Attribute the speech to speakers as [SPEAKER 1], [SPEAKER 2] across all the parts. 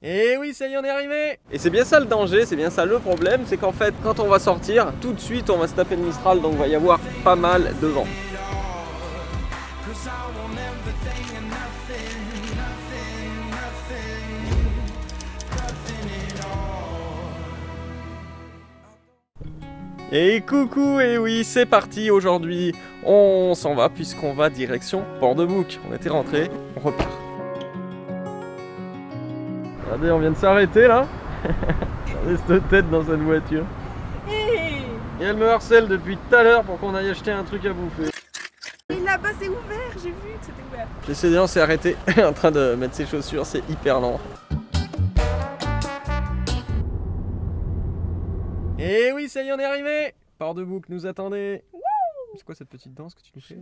[SPEAKER 1] Et oui, ça y est, on est arrivé. Et c'est bien ça le danger, c'est bien ça le problème, c'est qu'en fait, quand on va sortir, tout de suite, on va se taper le Mistral, donc il va y avoir pas mal de vent. Et coucou, et oui, c'est parti aujourd'hui. On s'en va puisqu'on va direction Port-de-Bouc. On était rentré, on repart. Regardez, on vient de s'arrêter là. Regardez cette tête dans cette voiture. Et elle me harcèle depuis tout à l'heure pour qu'on aille acheter un truc à bouffer.
[SPEAKER 2] Et là-bas c'est ouvert, j'ai vu que c'était ouvert.
[SPEAKER 1] L'essayant s'est arrêté, elle est en train de mettre ses chaussures, c'est hyper lent. Et oui, ça y est, on est arrivé. Port-de-Bouc nous attendait. C'est quoi cette petite danse que tu nous fais?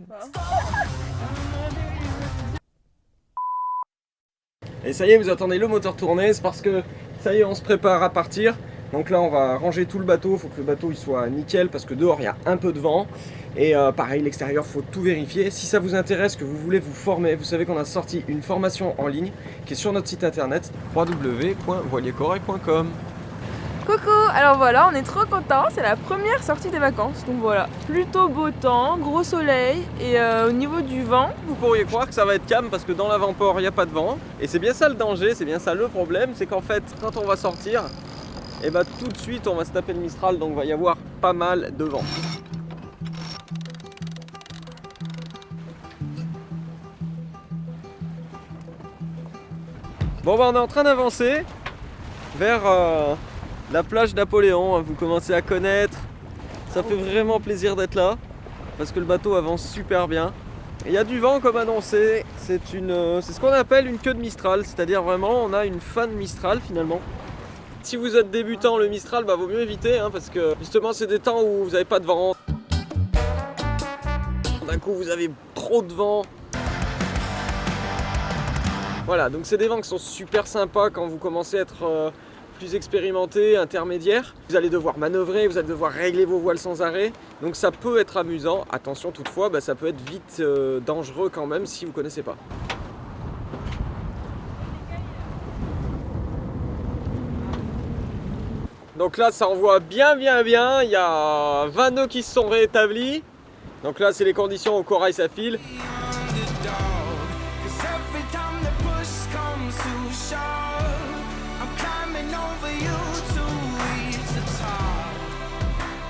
[SPEAKER 1] Et ça y est, vous attendez le moteur tourner, c'est parce que ça y est, on se prépare à partir. Donc là, on va ranger tout le bateau, il faut que le bateau il soit nickel parce que dehors il y a un peu de vent. Et pareil, l'extérieur, il faut tout vérifier. Si ça vous intéresse, que vous voulez vous former, vous savez qu'on a sorti une formation en ligne qui est sur notre site internet www.voiliercorail.com.
[SPEAKER 2] Coucou, alors voilà, on est trop contents, c'est la première sortie des vacances, donc voilà, plutôt beau temps, gros soleil, et au niveau du vent...
[SPEAKER 1] Vous pourriez croire que ça va être calme parce que dans l'avant-port il n'y a pas de vent, et c'est bien ça le danger, c'est bien ça le problème, c'est qu'en fait quand on va sortir, et bah tout de suite on va se taper le Mistral, donc il va y avoir pas mal de vent. Bon bah on est en train d'avancer vers... la plage Napoléon, vous commencez à connaître, ça fait vraiment plaisir d'être là, parce que le bateau avance super bien. Il y a du vent comme annoncé, c'est ce qu'on appelle une queue de Mistral, c'est-à-dire vraiment on a une fin de Mistral finalement. Si vous êtes débutant, le Mistral, bah, vaut mieux éviter, parce que justement c'est des temps où vous n'avez pas de vent. D'un coup vous avez trop de vent. Voilà, donc c'est des vents qui sont super sympas quand vous commencez à être... plus expérimenté, intermédiaire. Vous allez devoir manœuvrer, vous allez devoir régler vos voiles sans arrêt. Donc ça peut être amusant. Attention toutefois, ça peut être vite dangereux quand même si vous ne connaissez pas. Donc là ça envoie bien. Il y a 20 nœuds qui se sont réétablis. Donc là c'est les conditions au corail, ça file.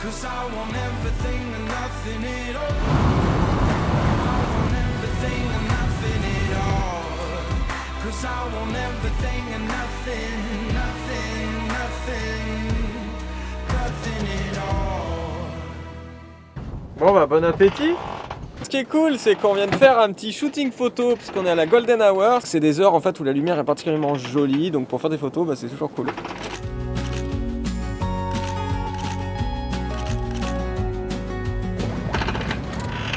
[SPEAKER 1] Cause I want everything and nothing at all. I want everything and nothing at all. Cause I want everything and nothing at all. Bon bah bon appétit. Ce qui est cool, c'est qu'on vient de faire un petit shooting photo puisqu'on est à la Golden Hour. C'est des heures en fait où la lumière est particulièrement jolie, donc pour faire des photos, c'est toujours cool.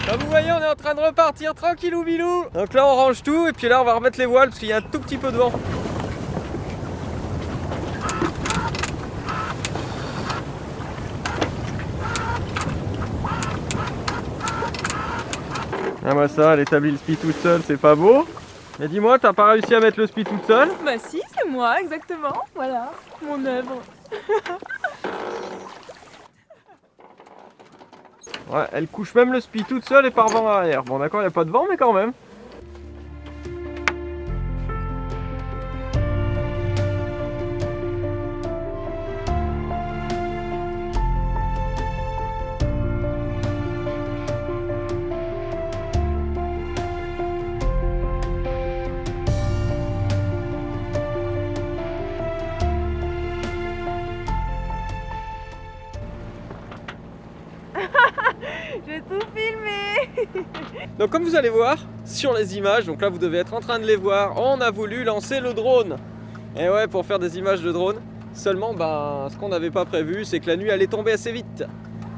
[SPEAKER 1] Comme vous voyez, on est en train de repartir tranquillou bilou. Donc là on range tout et puis là on va remettre les voiles parce qu'il y a un tout petit peu de vent. Ah bah ça, elle établit le spi toute seule, c'est pas beau. Mais dis-moi, t'as pas réussi à mettre le spi toute seule?
[SPEAKER 2] Bah si, c'est moi, exactement, voilà, mon œuvre.
[SPEAKER 1] Ouais, elle couche même le spi toute seule et part vent arrière. Bon d'accord, il n'y a pas de vent mais quand même.
[SPEAKER 2] J'ai tout filmé.
[SPEAKER 1] Donc comme vous allez voir sur les images, donc là vous devez être en train de les voir, on a voulu lancer le drone. Et ouais, pour faire des images de drone. Seulement ce qu'on n'avait pas prévu, c'est que la nuit allait tomber assez vite.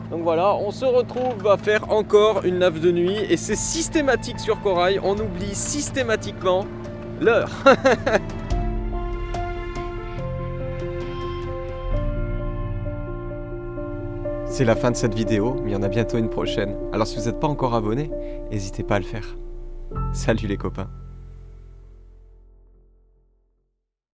[SPEAKER 1] Donc voilà, on se retrouve à faire encore une nave de nuit et c'est systématique sur Corail, on oublie systématiquement l'heure. C'est la fin de cette vidéo, mais il y en a bientôt une prochaine. Alors si vous n'êtes pas encore abonné, n'hésitez pas à le faire. Salut les copains.